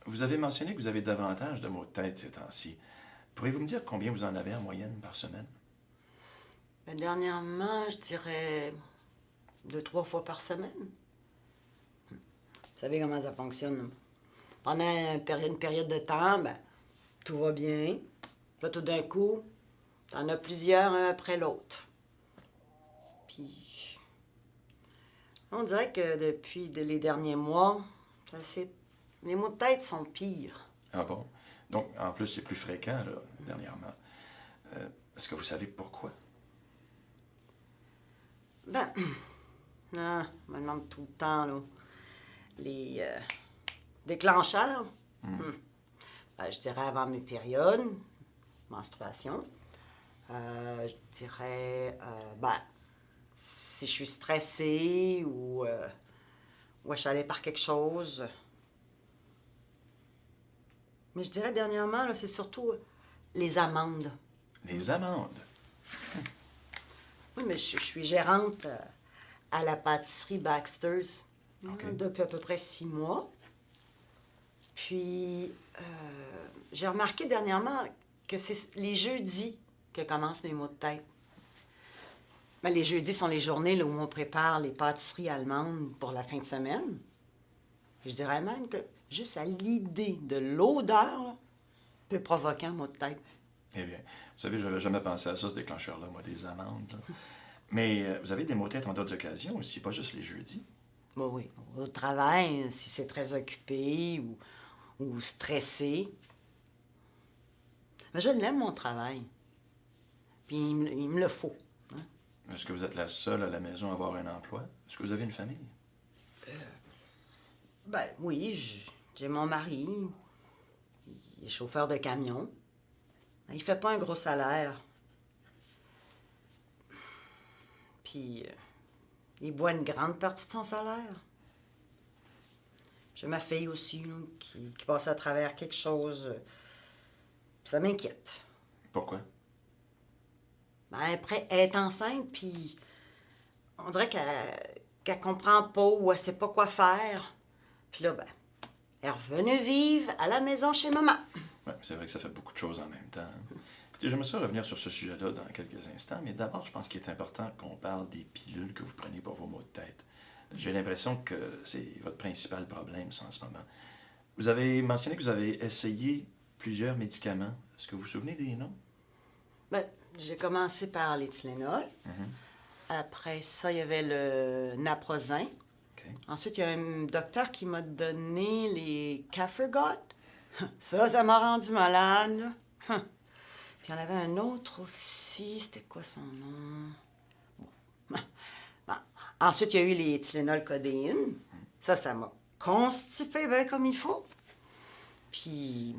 Vous avez mentionné que vous avez davantage de maux de tête ces temps-ci. Pourriez-vous me dire combien vous en avez en moyenne par semaine? Ben, dernièrement, je dirais 2, 3 fois par semaine. Vous savez comment ça fonctionne, là. Pendant une période de temps, ben, tout va bien. Là, tout d'un coup, t'en as plusieurs, un après l'autre. Puis, on dirait que depuis les derniers mois, les maux de tête sont pires. Ah bon? Donc, en plus, c'est plus fréquent, là, dernièrement. Est-ce que vous savez pourquoi? Ben, non, on me demande tout le temps, là, les déclencheurs. Ben, je dirais avant mes périodes, menstruation. Je dirais, ben, si je suis stressée ou achalée par quelque chose. Mais je dirais dernièrement, là, c'est surtout les amendes. Les amendes. Oui, mais je suis gérante à la pâtisserie Baxter's OK. depuis à peu près 6 mois. Puis, j'ai remarqué dernièrement que c'est les jeudis que commencent mes maux de tête. Ben, les jeudis sont les journées là, où on prépare les pâtisseries allemandes pour la fin de semaine. Je dirais même que juste à l'idée de l'odeur là, peut provoquer un mot de tête. Eh bien, vous savez, je n'avais jamais pensé à ça, ce déclencheur-là, moi, des amendes, là. Mais vous avez des maux de tête en d'autres occasions aussi, pas juste les jeudis. Oui, oui. Au travail, si c'est très occupé ou stressé. Mais je l'aime, mon travail. Puis il me le faut. Hein. Est-ce que vous êtes la seule à la maison à avoir un emploi? Est-ce que vous avez une famille? Ben oui, j'ai mon mari. Il est chauffeur de camion. Il fait pas un gros salaire. Puis il boit une grande partie de son salaire. J'ai ma fille aussi, là, qui passe à travers quelque chose. Puis ça m'inquiète. Pourquoi? Ben, après, elle est enceinte, puis on dirait qu'elle comprend pas ou elle sait pas quoi faire. Puis là, ben, elle est revenue vivre à la maison chez maman. Ouais, c'est vrai que ça fait beaucoup de choses en même temps, hein. Écoutez, j'aimerais ça revenir sur ce sujet-là dans quelques instants, mais d'abord, je pense qu'il est important qu'on parle des pilules que vous prenez pour vos maux de tête. J'ai l'impression que c'est votre principal problème, ça, en ce moment. Vous avez mentionné que vous avez essayé plusieurs médicaments. Est-ce que vous vous souvenez des noms? Ben, j'ai commencé par les Tylenol. Après ça, il y avait le Naproxen. OK. Ensuite, il y a un docteur qui m'a donné les Cafergot. Ça m'a rendu malade. Puis il y en avait un autre aussi. C'était quoi son nom? Bon. Bon. Ensuite, il y a eu les Tylenol codéine. Ça m'a constipé bien comme il faut. Puis,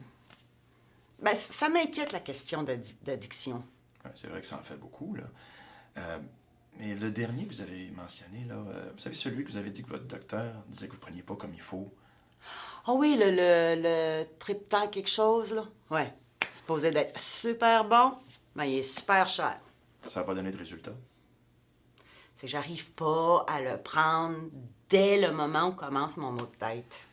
ben, ça m'inquiète la question d'addiction. Ouais, c'est vrai que ça en fait beaucoup, là. Mais le dernier que vous avez mentionné, là, vous savez, celui que vous avez dit que votre docteur disait que vous ne preniez pas comme il faut. Ah oui, le triptan quelque chose, là. Ouais. C'est supposé d'être super bon, mais il est super cher. Ça n'a pas donné de résultat. C'est que j'arrive pas à le prendre dès le moment où commence mon mot de tête.